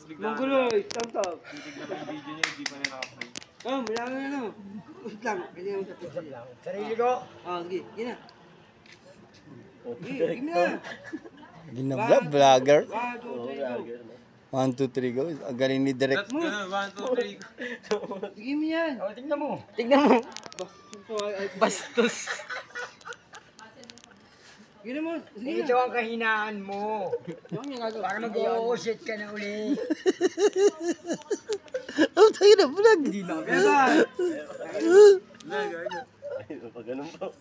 Mongoloid, tap-tap. Titignan ko yung video niya, hindi pa nila-upload. Oh, malaki na no. Wait lang, ganyan yung tapos lang. Sarili ko. Oh, sige, gina. Sige, gina. Gina vlogger. 1, 2, 3, go. 1, 2, 3, go. Ang galing ni Direk. That's gonna 1, 2, 3. Sige mo yan. O, tingnan mo. Tignan mo. Bastos. Gina mo. Sige Ito na. ang kahinaan mo. Ano yung gagawin? Para mag-o-shit ka na uli. Oh, tayo na vlog. Beba. Pag ganun po.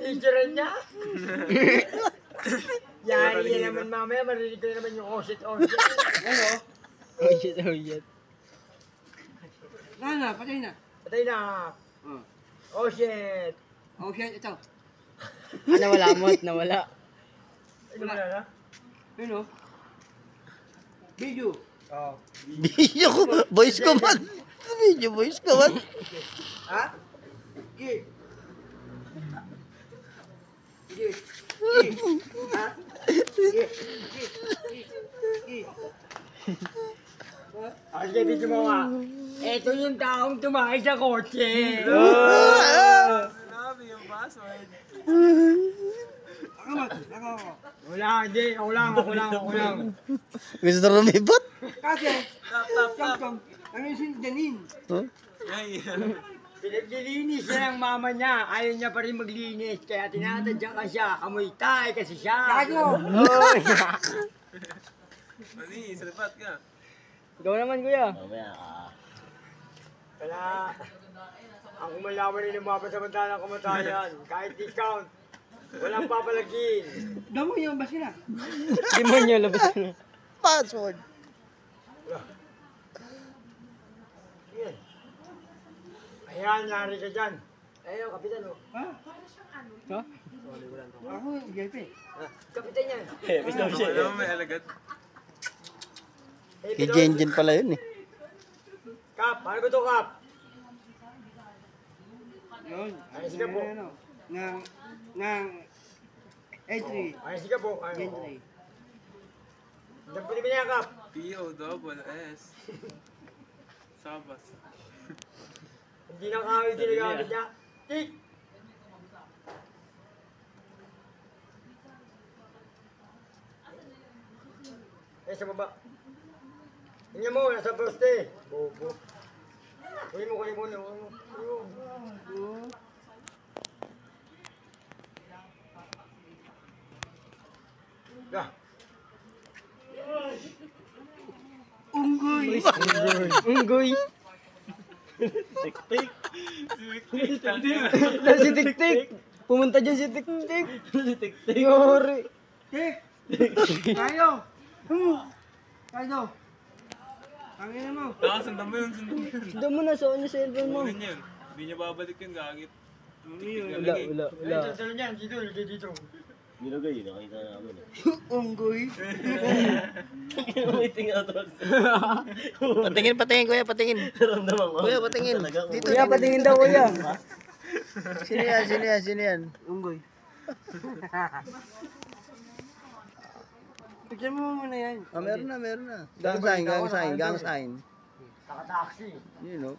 Picture niya. Yari yan naman mamaya. Marinig ko na naman yung oh shit. Ano? Oh shit. Na, patay na. Patay na. Oh. Oh shit. Oh, shit, ito. Nawala mo at nawala. Wala na? Ano? Video. Oo. Video ko. Voice ko man. Video voice ko man. Ha? Sige. Sige. Sige. Ha? Sige. Sige. Sige, video mo nga. Ito yung taong tumakay sa kotse. Grabe yung password. Ako. Wala, hindi. Ako lang. Gusto rumibot? Kasi, Tap. Samsung, ano yung si Janine? Huh? Ay, Pinaglilinis siya ng mama niya. Ayaw niya pa rin maglinis. Kaya tinatadya ka siya. Amoy tayo kasi siya. Gago! Mani, salapat ka. Ikaw naman, kuya. Kaya, ang umalaman rin ng mga pasamantalang kamatayan. Kahit discount. Walang papalagin. Damo yung ba sila? Demonyo, labas na. Password. Sige. Ayan, yari ka dyan. Ayaw, kapitan o. Ha? Ha? Ako, GP. Kapitan yan. Alam mo may alagad. Kay Jenjen pala yun eh. Kap, paano ba ito, Kap? Yun. Ayos ka po. Ng entry. Ayos ka po. Entry. Diyan po din niya, Kap. P-O-S. Sabas. Hindi na kawin din nagamit niya. Tik! Sa baba. Tingnan mo, nasa poste. Bobo. Kunin mo. Unggoy. Tik-tik. Si Tik-Tik. Pumunta dyan si Tik-Tik. Yori. Tik! Tayo! Tayo! Tangin mo. Sundan mo yun. Doon mo na, soon yung cellphone mo. Ganyan yun. Hindi niya babalik yung gagit. Wala. Talo niyan, dito. Nilagay, nakita namin eh. Unggoy. Patingin kuya, patingin. Kuya, patingin. Dito. Kuya, patingin daw, kuya. Sino yan? Unggoy. Picture mo muna yan. Meron na. Gang sign. Nakataksi. You know.